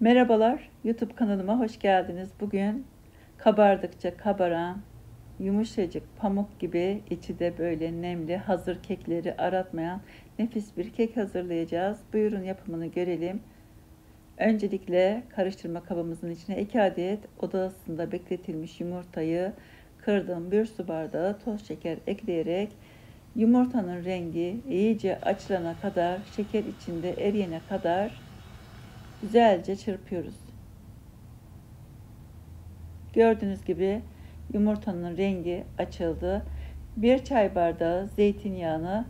Merhabalar, YouTube kanalıma hoş geldiniz. Bugün kabardıkça kabaran, yumuşacık pamuk gibi, içi de böyle nemli, hazır kekleri aratmayan nefis bir kek hazırlayacağız. Buyurun yapımını görelim. Öncelikle karıştırma kabımızın içine 2 adet oda ısısında bekletilmiş yumurtayı kırdım. 1 su bardağı toz şeker ekleyerek yumurtanın rengi iyice açılana kadar, şeker içinde eriyene kadar güzelce çırpıyoruz. Gördüğünüz gibi yumurtanın rengi açıldı. 1 çay bardağı zeytinyağını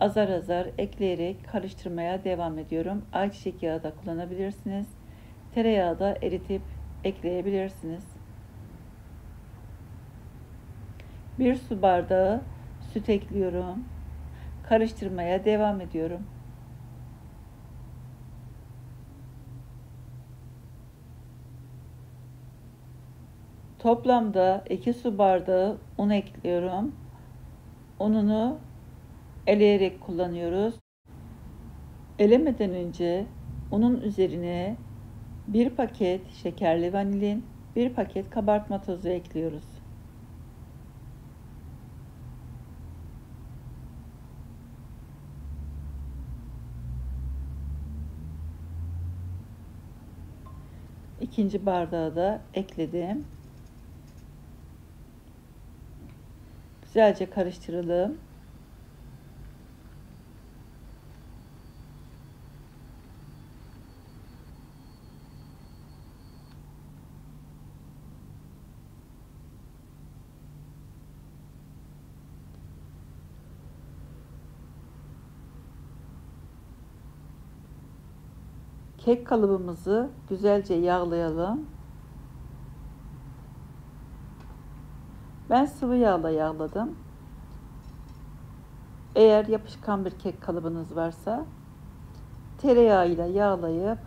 azar azar ekleyerek karıştırmaya devam ediyorum. Ayçiçek yağı da kullanabilirsiniz. Tereyağı da eritip ekleyebilirsiniz. 1 su bardağı süt ekliyorum. Karıştırmaya devam ediyorum. Toplamda 2 su bardağı un ekliyorum. Ununu eleyerek kullanıyoruz. Elemeden önce unun üzerine 1 paket şekerli vanilin, 1 paket kabartma tozu ekliyoruz. İkinci bardağı da ekledim. Güzelce karıştıralım. Kek kalıbımızı güzelce yağlayalım. Ben sıvı yağla yağladım. Eğer yapışkan bir kek kalıbınız varsa tereyağıyla yağlayıp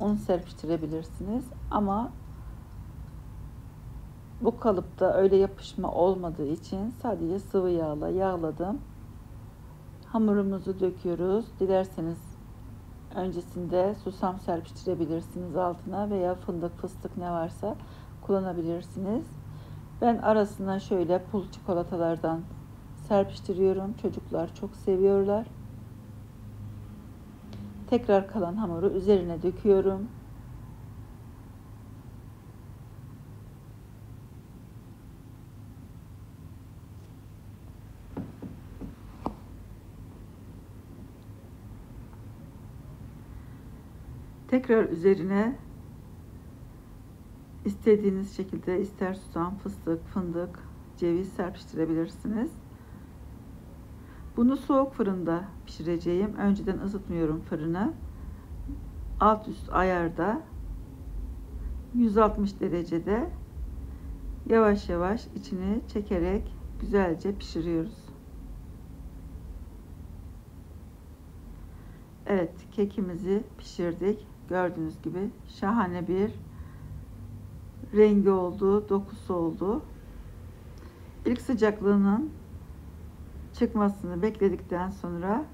un serpiştirebilirsiniz. Ama bu kalıpta öyle yapışma olmadığı için sadece sıvı yağla yağladım. Hamurumuzu döküyoruz. Dilerseniz öncesinde susam serpiştirebilirsiniz altına veya fındık, fıstık ne varsa kullanabilirsiniz. Ben arasına şöyle pul çikolatalardan serpiştiriyorum. Çocuklar çok seviyorlar. Tekrar kalan hamuru üzerine döküyorum. Tekrar üzerine istediğiniz şekilde ister susam, fıstık, fındık, ceviz serpiştirebilirsiniz. Bunu soğuk fırında pişireceğim. Önceden ısıtmıyorum fırını. Alt üst ayarda 160 derecede yavaş yavaş içini çekerek güzelce pişiriyoruz. Evet, kekimizi pişirdik. Gördüğünüz gibi şahane bir rengi oldu, dokusu oldu. İlk sıcaklığının çıkmasını bekledikten sonra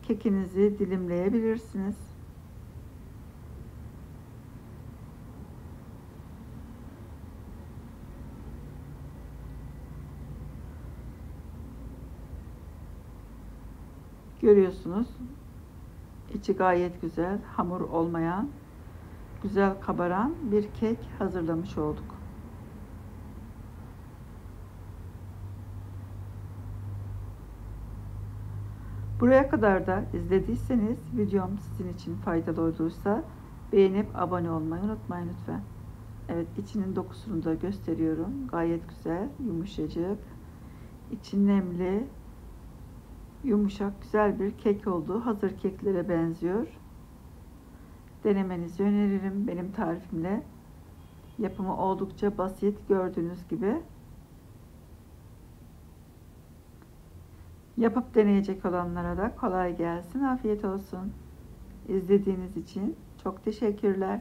kekinizi dilimleyebilirsiniz. Görüyorsunuz, içi gayet güzel, hamur olmayan, güzel kabaran bir kek hazırlamış olduk. Buraya kadar da izlediyseniz videom sizin için faydalı olduysa beğenip abone olmayı unutmayın lütfen. Evet, içinin dokusunu da gösteriyorum. Gayet güzel, yumuşacık, içi nemli, yumuşak, güzel bir kek oldu. Hazır keklere benziyor. Denemenizi öneririm. Benim tarifimle yapımı oldukça basit, gördüğünüz gibi. Yapıp deneyecek olanlara da kolay gelsin, afiyet olsun. İzlediğiniz için çok teşekkürler.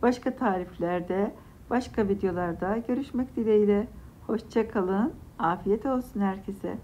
Başka tariflerde, başka videolarda görüşmek dileğiyle. Hoşça kalın, afiyet olsun herkese.